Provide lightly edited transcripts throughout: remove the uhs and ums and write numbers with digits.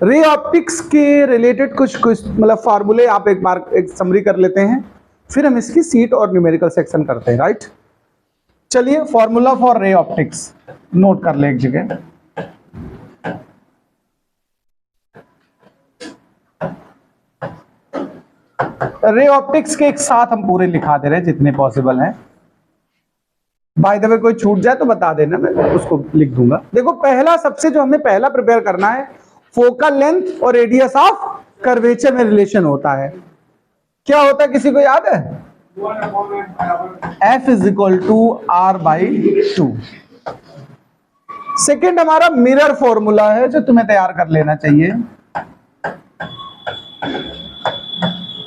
Ray optics के related कुछ मतलब फार्मूले आप एक बार एक समरी कर लेते हैं, फिर हम इसकी सीट और न्यूमेरिकल सेक्शन करते हैं, राइट। चलिए formula for ray optics note कर ले एक जगह। रे ऑप्टिक्स के एक साथ हम पूरे लिखा दे रहे हैं जितने पॉसिबल हैं। बाय द वे कोई छूट जाए तो बता देना, मैं उसको लिख दूंगा। देखो पहला सबसे जो हमें पहला प्रिपेयर करना है, फोकल लेंथ और रेडियस ऑफ कर्वेचर में रिलेशन होता है। क्या होता है किसी को याद है? F is equal to R/2। Second हमारा मिरर फॉर्मूला है जो तुम्हें तैयार कर लेना चाहिए।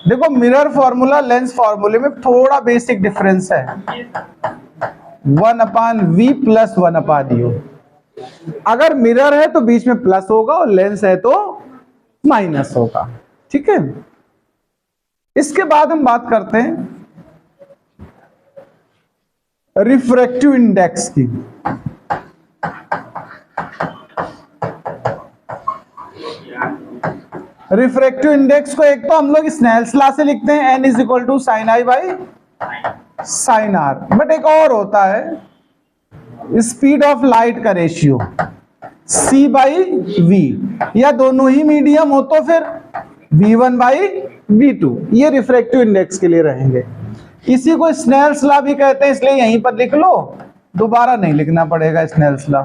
देखो मिरर फॉर्मूला लेंस फॉर्मूले में थोड़ा बेसिक डिफरेंस है, 1/V प्लस 1/U। अगर मिरर है तो बीच में प्लस होगा और लेंस है तो माइनस होगा, ठीक है। इसके बाद हम बात करते हैं रिफ्रैक्टिव इंडेक्स की। रिफ्रैक्टिव इंडेक्स को एक तो हम लोग स्नेल्स लॉ से लिखते हैं, n is equal to sine i by sine r. But एक और होता है स्पीड ऑफ लाइट का रेशियो c/v, या दोनों ही मीडियम हो तो फिर v1/v2। ये रिफ्रैक्टिव इंडेक्स के लिए रहेंगे। इसी को स्नेल्स लॉ भी कहते हैं, इसलिए यहीं पर लिख लो, दोबारा नहीं लिखना पड़ेगा स्नेल्स लॉ।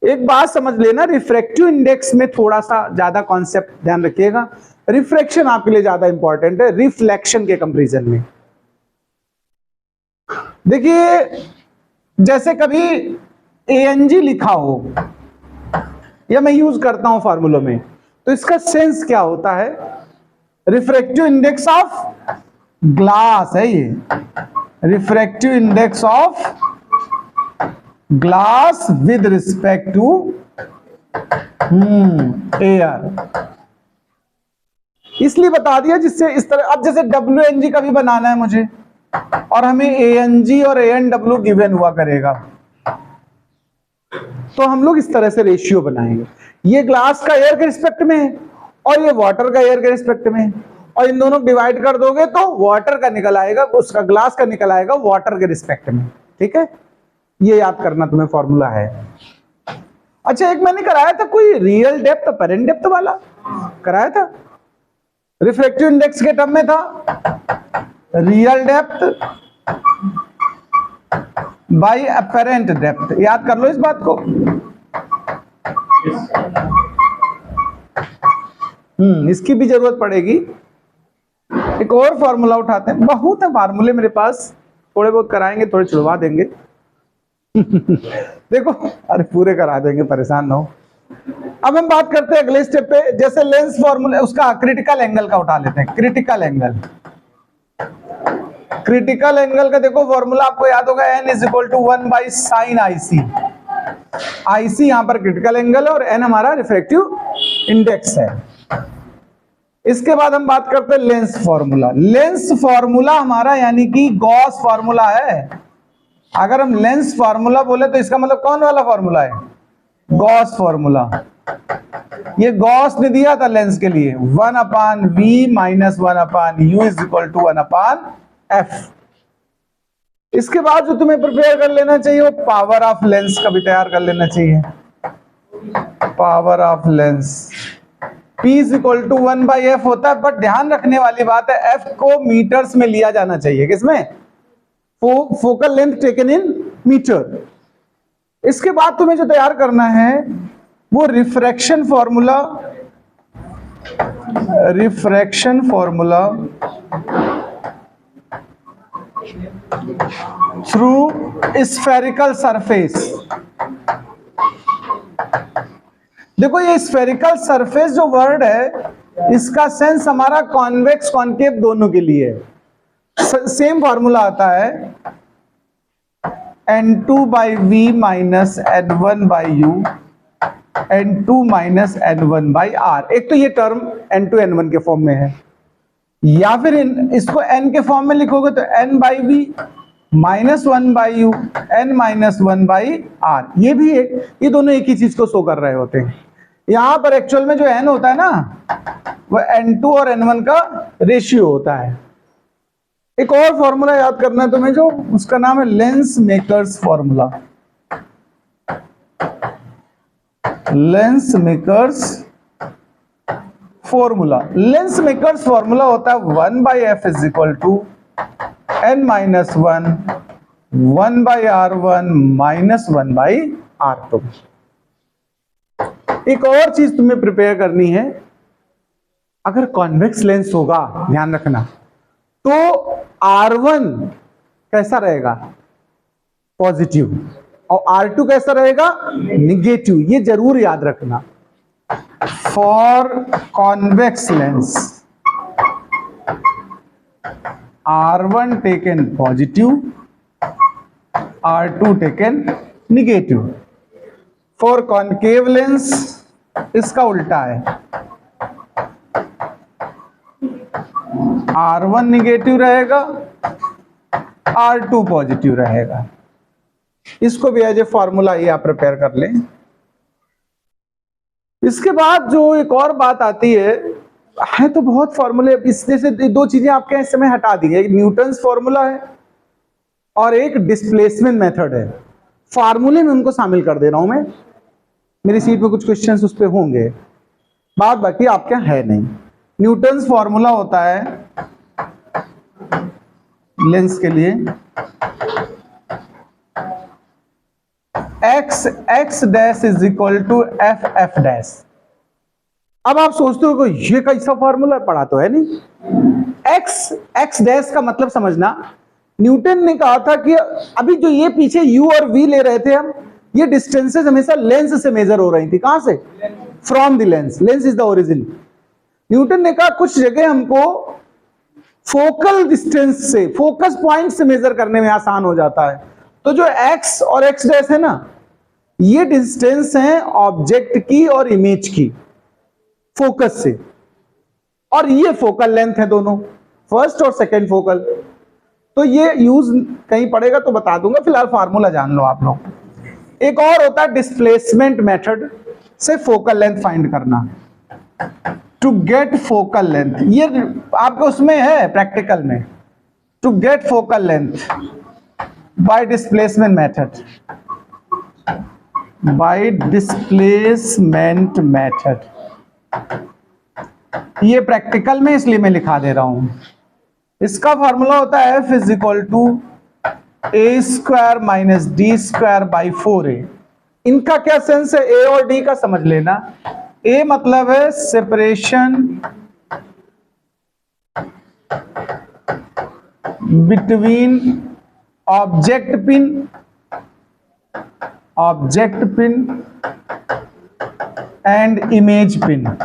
एक बात समझ लेना, रिफ्रैक्टिव इंडेक्स में थोड़ा सा ज्यादा कॉन्सेप्ट ध्यान रखिएगा। रिफ्रैक्शन आपके लिए ज्यादा इंपॉर्टेंट है रिफ्लेक्शन के कंपैरिजन में। देखिए जैसे कभी ANG लिखा हो या मैं यूज करता हूं फार्मूलों में, तो इसका सेंस क्या होता है? रिफ्रैक्टिव इंडेक्स ऑफ ग्लास है ये, refractive index of glass with respect to air. इसलिए बता दिया जिससे इस तरह, अब जैसे WNG का भी बनाना है मुझे और हमें ANG और ANW गिवन हुआ करेगा, तो हम लोग इस तरह से रेशियो बनाएंगे। ये ग्लास का एयर के रिस्पेक्ट में है और ये वाटर का एयर के रिस्पेक्ट में है, और इन दोनों को डिवाइड कर दोगे तो वाटर का निकल आएगा, उसका ग्लास का निकल आएगा वाटर के रिस्पेक्ट में, ठीक है। ये याद करना तुम्हें फॉर्मूला है। अच्छा एक मैंने कराया था कोई रियल डेप्थ अपेरेंट डेप्थ वाला कराया था, रिफ्रैक्टिव इंडेक्स के टर्म में था real depth by apparent depth. याद कर लो इस बात को। इसकी भी जरूरत पड़ेगी। एक और फॉर्मूला उठाते हैं, बहुत है फार्मूले मेरे पास, थोड़े बहुत कराएंगे, थोड़े छुड़वा देंगे। देखो अरे पूरे करा देंगे, परेशान ना हो। अब हम बात करते हैं अगले स्टेप पे, जैसे लेंस फॉर्मूला उसका क्रिटिकल एंगल का उठा लेते हैं। क्रिटिकल एंगल, क्रिटिकल एंगल का देखो फॉर्मूला आपको याद होगा, n is equal to 1/sin IC। IC यहां पर क्रिटिकल एंगल है और n हमारा रिफ्रैक्टिव इंडेक्स है। इसके बाद हम बात करते हैं लेंस फॉर्मूला। लेंस फॉर्मूला हमारा यानी कि गॉस फॉर्मूला है। अगर हम लेंस फॉर्मूला बोले तो इसका मतलब कौन वाला फॉर्मूला है? Gauss formula. ये गॉस ने दिया था लेंस के लिए, 1/v minus 1/u is equal to 1/f। इसके बाद जो तुम्हें प्रिपेयर कर लेना चाहिए वो पावर ऑफ लेंस का भी तैयार कर लेना चाहिए। Power of lens P is equal to 1/f होता है, बट ध्यान रखने वाली बात है f को मीटर्स में लिया जाना चाहिए। किसमें? Focal length taken in metre. इसके बाद तुम्हें जो तैयार करना है वो refraction formula, refraction formula through spherical surface. देखो ये स्फेरिकल सरफेस जो वर्ड है इसका सेंस हमारा कॉन्वेक्स कॉन्केव दोनों के लिए है। सेम फॉर्मूला आता है n2/v minus n1/u, n2 minus n1/r। एक तो ये टर्म n2 n1 के फॉर्म में है, या फिर इसको n के फॉर्म में लिखोगे तो n/v -1 by u, n -1 by r. ये भी एक, ये दोनों एक ही चीज को शो कर रहे होते हैं। यहां पर एक्चुअल में जो n होता है ना, वह n2 और n1 का रेशियो होता है। एक और फॉर्मूला याद करना है तुम्हें, जो उसका नाम है lens makers formula. Lens makers formula, lens makers formula होता है 1 by F is equal to n -1 1 by R1 -1 by R2। एक और चीज तुम्हें प्रिपेयर करनी है, अगर कॉन्वेक्स लेंस होगा, ध्यान रखना, तो R1 कैसा रहेगा? पॉजिटिव, और R2 कैसा रहेगा? निगेटिव। ये जरूर याद रखना। For convex lens R1 taken positive, R2 taken negative. For concave lens इसका उल्टा है, R1 निगेटिव रहेगा, R2 पॉजिटिव रहेगा। इसको भी एज ए फॉर्मूला ये आप प्रिपेयर कर लें। इसके बाद जो एक और बात आती है तो बहुत फॉर्मूले, इसमें से दो चीजें आपके इस समय हटा दी है, एक न्यूटन्स फॉर्मूला है और एक डिस्प्लेसमेंट मेथड है। फार्मूले में उनको शामिल कर दे रहा हूं मैं, मेरी सीट में कुछ क्वेश्चंस उस पे होंगे, बात बाकी आपके है नहीं। न्यूटन्स फॉर्मूला होता है लेंस के लिए x dash is equal to f dash. अब आप सोचते हो कि ये कैसा फॉर्मूला, पढ़ा तो है नहीं। x डैश का मतलब समझना, न्यूटन ने कहा था कि अभी जो ये पीछे u और v ले रहे थे हम, ये डिस्टेंसेस हमेशा लेंस से मेजर हो रही थी। कहां से? From the lens, lens is the origin. Newton ने कहा कुछ जगह हमको फोकल डिस्टेंस से, फोकस पॉइंट से मेजर करने में आसान हो जाता है। तो जो x और x डैश है ना, ये डिस्टेंस है ऑब्जेक्ट की और इमेज की फोकस से, और ये फोकल लेंथ है दोनों, फर्स्ट और सेकंड फोकल। तो ये यूज कहीं पड़ेगा तो बता दूंगा, फिलहाल फार्मूला जान लो आप लोग। एक और होता है डिस्प्लेसमेंट मेथड से फोकल लेंथ फाइंड करना, टू गेट फोकल लेंथ। ये आपको उसमें है प्रैक्टिकल में, to get focal length by displacement method, by displacement method. ये प्रैक्टिकल में इसलिए मैं लिखा दे रहा हूं। इसका फॉर्मूला होता है f is equal to a square minus D square by 4a। इनका क्या सेंस है? a और d का समझ लेना। a मतलब है separation between object pin and image pin.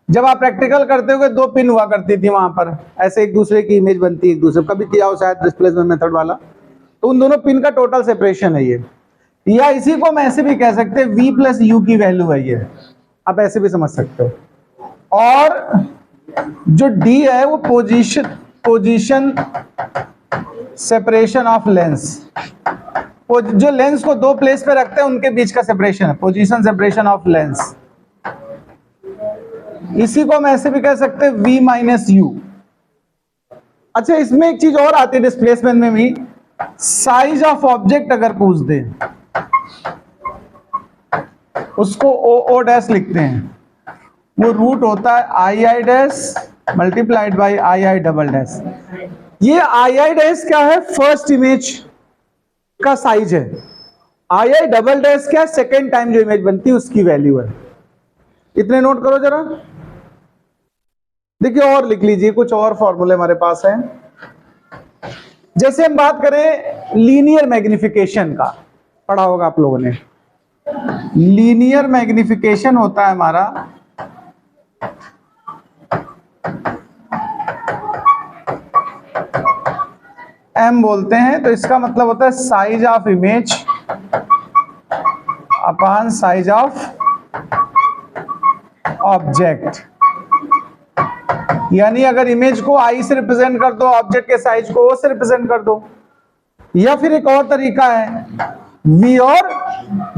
जब आप प्रैक्टिकल करते हो, दो पिन हुआ करती थी वहां पर, ऐसे एक दूसरे की इमेज बनती है, एक दूसरे कभी किया हो शायद डिस्प्लेसमेंट मेथड वाला, तो उन दोनों पिन का टोटल सेपरेशन है ये। या इसी को हम ऐसे भी कह सकते हैं v प्लस यू की वैल्यू है ये, आप ऐसे भी समझ सकते हो। और जो d है वो पोजीशन सेपरेशन ऑफ लेंस, जो लेंस को दो प्लेस पे रखते हैं उनके बीच का सेपरेशन है, पोजीशन सेपरेशन ऑफ लेंस। इसी को हम ऐसे भी कह सकते हैं v माइनस यू। अच्छा, इसमें एक चीज और आती है डिस्प्लेसमेंट में भी, साइज ऑफ ऑब्जेक्ट अगर पूछ दे, उसको ओ डैश लिखते हैं, वो रूट होता है I dash multiplied by I double dash. ये आई डैश क्या है? फर्स्ट इमेज का साइज है। आई डबल डैश क्या है? सेकेंड टाइम जो इमेज बनती है उसकी वैल्यू है। इतने नोट करो जरा, देखिए और लिख लीजिए, कुछ और फॉर्मूले हमारे पास हैं। जैसे हम बात करें लीनियर मैग्निफिकेशन का, पढ़ा होगा आप लोगों ने। लीनियर मैग्निफिकेशन होता है हमारा m बोलते हैं, तो इसका मतलब होता है size of image upon size of object. यानी अगर इमेज को i से रिप्रेजेंट कर दो, ऑब्जेक्ट के साइज को o से रिप्रेजेंट कर दो। या फिर एक और तरीका है, v और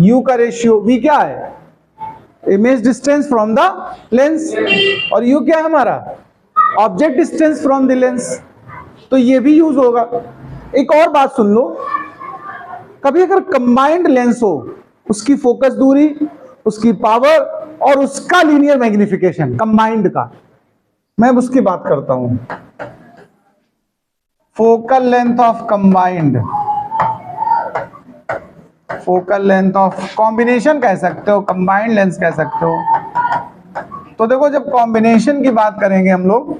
u का रेशियो। v क्या है? Image distance from the lens, और u क्या है हमारा? Object distance from the lens. तो ये भी यूज होगा। एक और बात सुन लो, कभी अगर कंबाइंड लेंस हो, उसकी फोकस दूरी, उसकी पावर और उसका लीनियर मैग्निफिकेशन कंबाइंड का, मैं उसकी बात करता हूं। Focal length of combined, focal length of combination कह सकते हो, कंबाइंड लेंस कह सकते हो। तो देखो, जब कॉम्बिनेशन की बात करेंगे हम लोग,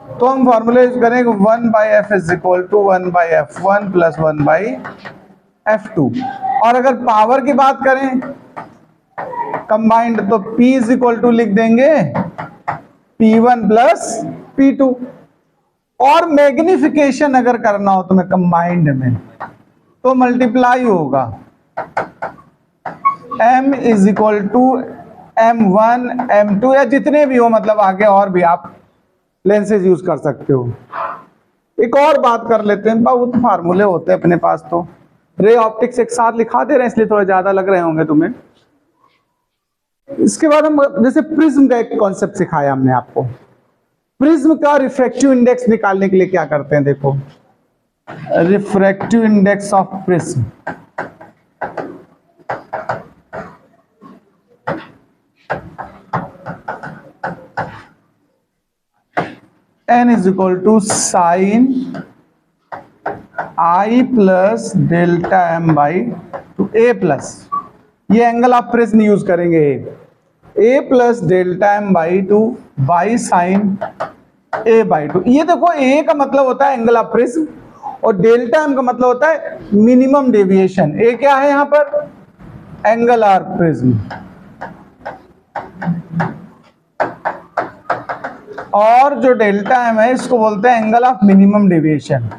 तो हम फॉर्मूला यूज करेंगे 1/f is equal to 1/f1 plus 1/f2। और अगर पावर की बात करें कंबाइंड, तो P इज इक्वल टू लिख देंगे P1 प्लस P2। और मैग्निफिकेशन अगर करना हो तुम्हें कंबाइंड में, तो मल्टीप्लाई होगा M is equal to M1 M2 या जितने भी हो, मतलब आगे और भी आप लेंसेज यूज कर सकते हो। एक और बात कर लेते हैं, बहुत फार्मूले होते हैं अपने पास, तो रे ऑप्टिक्स एक साथ लिखा दे रहे हैं इसलिए थोड़ा ज्यादा लग रहे होंगे तुम्हें। इसके बाद हम जैसे प्रिज्म का एक कॉन्सेप्ट सिखाया हमने आपको। प्रिज्म का रिफ्रैक्टिव इंडेक्स निकालने के लिए क्या करते हैं, देखो, refractive index of prism, n is equal to sine i plus delta m by two a plus, ये एंगल आप प्रिज्म यूज करेंगे, a plus delta m by two by sine a by two. ये देखो, a का मतलब होता है angle of prism और डेल्टा m का मतलब होता है मिनिमम डेविएशन। a क्या है यहां पर? Angle of prism. और जो डेल्टा m है इसको बोलते हैं angle of minimum deviation,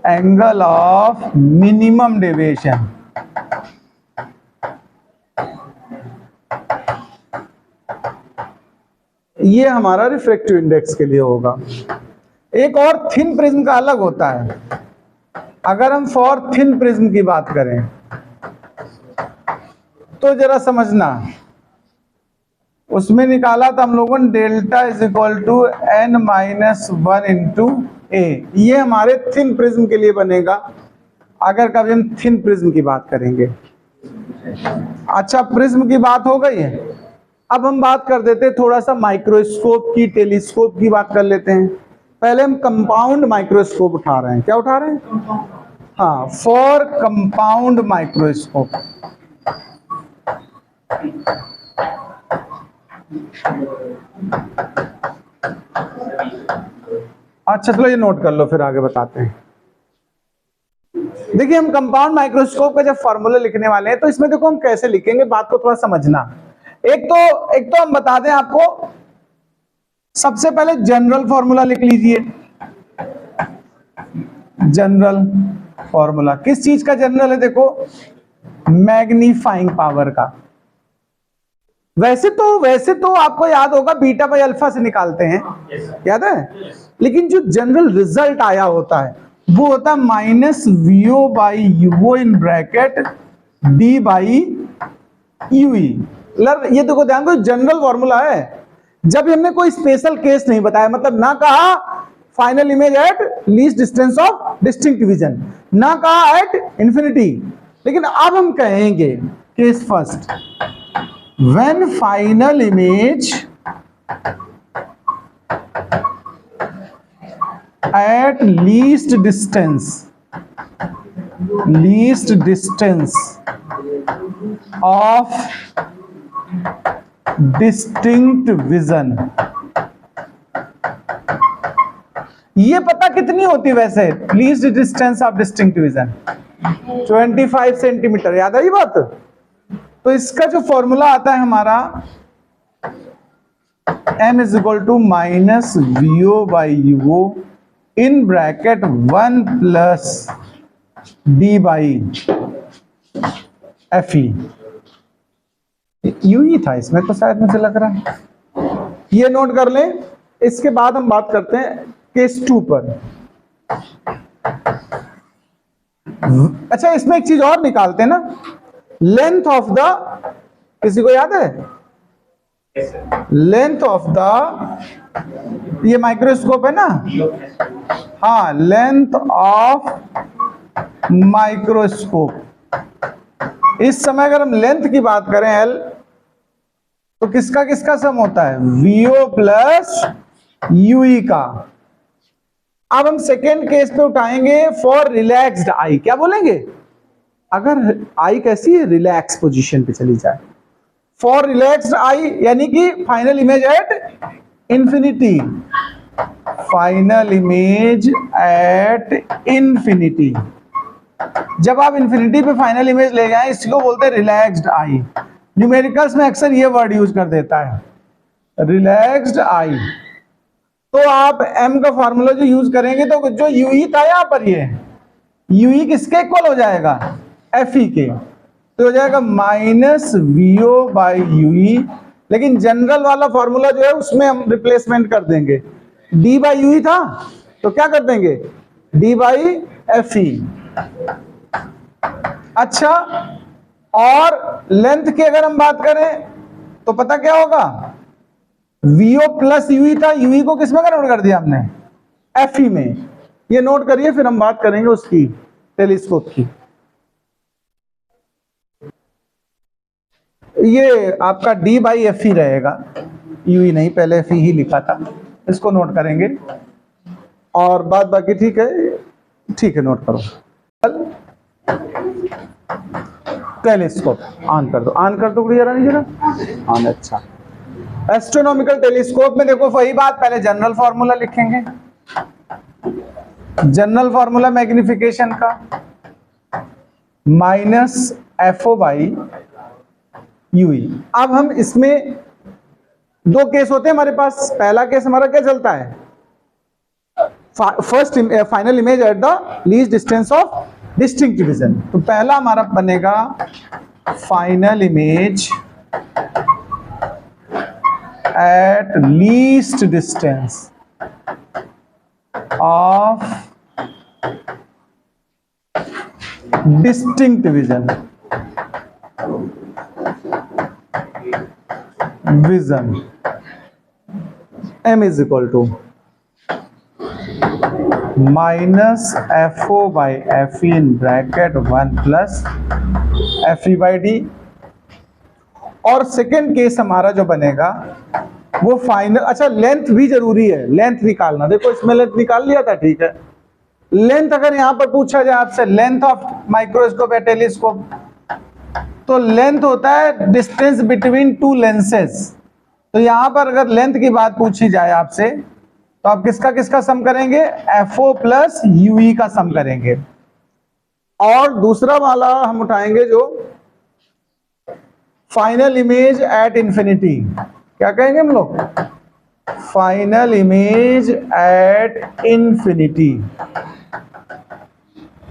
angle of minimum deviation. ये हमारा रिफ्रैक्टिव इंडेक्स के लिए होगा। एक और थिन प्रिज्म का अलग होता है। अगर हम फॉर थिन प्रिज्म की बात करें तो जरा समझना, उसमें निकाला था हम लोगों ने delta is equal to n-1 into a. ये हमारे थिन प्रिज्म के लिए बनेगा अगर कभी हम थिन प्रिज्म की बात करेंगे। अच्छा, प्रिज्म की बात हो गई है, अब हम बात कर देते हैं थोड़ा सा माइक्रोस्कोप की, टेलीस्कोप की बात कर लेते हैं। पहले हम कंपाउंड माइक्रोस्कोप उठा रहे हैं। क्या उठा रहे हैं? हाँ, फॉर कंपाउंड माइक्रोस्कोप। अच्छा चलो ये नोट कर लो, फिर आगे बताते हैं। देखिए, हम कंपाउंड माइक्रोस्कोप का जब फॉर्मूला लिखने वाले हैं तो इसमें देखो हम कैसे लिखेंगे, बात को थोड़ा समझना। एक तो हम बता दें आपको, सबसे पहले जनरल फॉर्मूला लिख लीजिए। जनरल फॉर्मूला किस चीज का जनरल है? देखो, मैग्नीफाइंग पावर का। वैसे तो आपको याद होगा बीटा बाई अल्फा से निकालते हैं, याद है? लेकिन जो जनरल रिजल्ट आया होता है वो होता है minus VO by यूओ in bracket D by UE. ये देखो ध्यान दो, जनरल फॉर्मूला है। जब हमने कोई स्पेशल केस नहीं बताया, मतलब ना कहा final image at least distance of distinct vision, ना कहा एट इंफिनिटी, लेकिन अब हम कहेंगे case first, when final image at least distance of distinct vision. ये पता कितनी होती वैसे least distance of distinct vision? 25 centimetre. याद है ये बात? तो इसका जो फॉर्मूला आता है हमारा m is equal to minus VO by यूओ in bracket 1 plus d by f e. यू ही था इसमें तो शायद मुझे लग रहा है। ये नोट कर लें। इसके बाद हम बात करते हैं केस 2 पर। अच्छा इसमें एक चीज और निकालते हैं ना, लेंथ ऑफ द, किसी को याद है? लेंथ ऑफ द, ये माइक्रोस्कोप है ना, हाँ, लेंथ ऑफ माइक्रोस्कोप। इस समय अगर हम लेंथ की बात करें एल, तो किसका किसका सम होता है? वीओ प्लस यूई का। अब हम सेकेंड केस पे उठाएंगे फॉर रिलैक्स्ड आई। क्या बोलेंगे? अगर आई कैसी है? रिलैक्स पोजीशन पे चली जाए। फॉर रिलैक्स्ड आई यानी कि final image at infinity, final image at infinity. जब आप इंफिनिटी पे फाइनल इमेज ले गए, इसको बोलते हैं रिलैक्स्ड आई। न्यूमेरिकल्स में अक्सर ये वर्ड यूज कर देता है, रिलैक्स्ड आई। तो आप m का फॉर्मूला जो यूज करेंगे, तो जो यूई था यहां पर, ये यूई किसके इक्वल हो जाएगा? एफ ई के। तो हो जाएगा माइनस वीओ बाई यूई। लेकिन जनरल वाला फॉर्मूला जो है उसमें हम रिप्लेसमेंट कर देंगे, डी बाई यूई था तो क्या कर देंगे? डी बाई एफ ई। अच्छा, और लेंथ की अगर हम बात करें तो पता क्या होगा? वीओ प्लस यूई था, यूई को किस में कन्वर्ट कर दिया हमने? एफ ई में। ये नोट करिए, फिर हम बात करेंगे उसकी, टेलीस्कोप की। ये आपका डी बाई एफ ई रहेगा, यूई नहीं, पहले एफ ई ही लिखा था, इसको नोट करेंगे। और बात बाकी ठीक है, ठीक है, नोट करो। टेलीस्कोप ऑन कर दो, ऑन कर दो जरा, नहीं जरा ऑन। अच्छा, एस्ट्रोनॉमिकल टेलीस्कोप में देखो वही बात, पहले जनरल फॉर्मूला लिखेंगे। जनरल फॉर्मूला मैग्निफिकेशन का माइनस एफओ बाई यूई। अब हम इसमें दो केस होते हैं हमारे पास। पहला केस हमारा क्या चलता है? First final image at the least distance of distinct vision. तो पहला हमारा बनेगा final image at least distance of distinct vision, m is equal to minus fo by fe in bracket 1 plus fe by d। और second case हमारा जो बनेगा वो final, अच्छा लेंथ भी जरूरी है, लेंथ निकालना। देखो इसमें लेंथ निकाल लिया था, ठीक है। लेंथ अगर यहां पर पूछा जाए आपसे, लेंथ ऑफ माइक्रोस्कोप या टेलीस्कोप, तो लेंथ होता है डिस्टेंस बिटवीन टू लेंसेज। तो यहां पर अगर लेंथ की बात पूछी जाए आपसे, तो आप किसका किसका सम करेंगे? एफओ प्लस यूई का सम करेंगे। और दूसरा वाला हम उठाएंगे जो फाइनल इमेज एट इंफिनिटी। क्या कहेंगे हम लोग? Final image at infinity.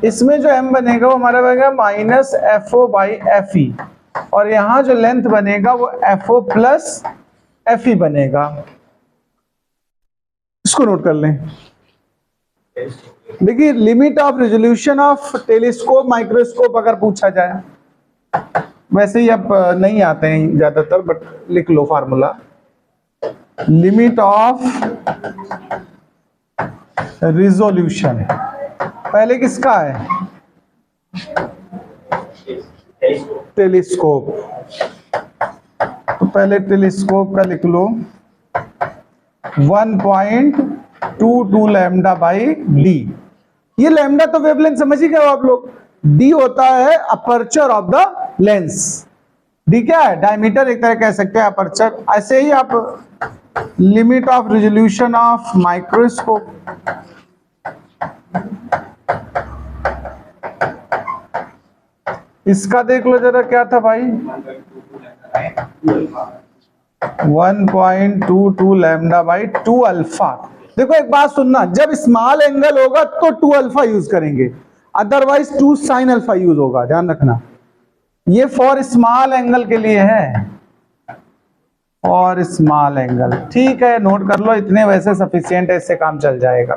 इसमें जो m बनेगा वो हमारा बनेगा माइनस एफओ बाई एफ ई, और यहां जो लेंथ बनेगा वो एफओ प्लस एफ ई बनेगा। इसको नोट कर लें। देखिए, limit of resolution of telescope microscope अगर पूछा जाए, वैसे ही अब नहीं आते हैं ज्यादातर, बट लिख लो फार्मूला। लिमिट ऑफ रिजोल्यूशन पहले किसका है? टेलीस्कोप। तो पहले टेलीस्कोप का लिख लो 1.22 लैम्डा बाई डी। ये लैम्डा तो वेवलेंथ समझ ही गए आप लोग। डी होता है aperture of the lens. D क्या है? डायमीटर, एक तरह कह सकते हैं अपर्चर। ऐसे ही आप limit of resolution of microscope, इसका देख लो जरा, क्या था भाई? 1.22 लैम्डा बाई 2 अल्फा। देखो एक बात सुनना, जब स्मॉल एंगल होगा तो 2 अल्फा यूज करेंगे, अदरवाइज 2 साइन अल्फा यूज होगा, ध्यान रखना। ये फॉर स्मॉल एंगल के लिए है, फॉर स्मॉल एंगल। ठीक है, नोट कर लो, इतने वैसे सफिशिएंट है, इससे काम चल जाएगा।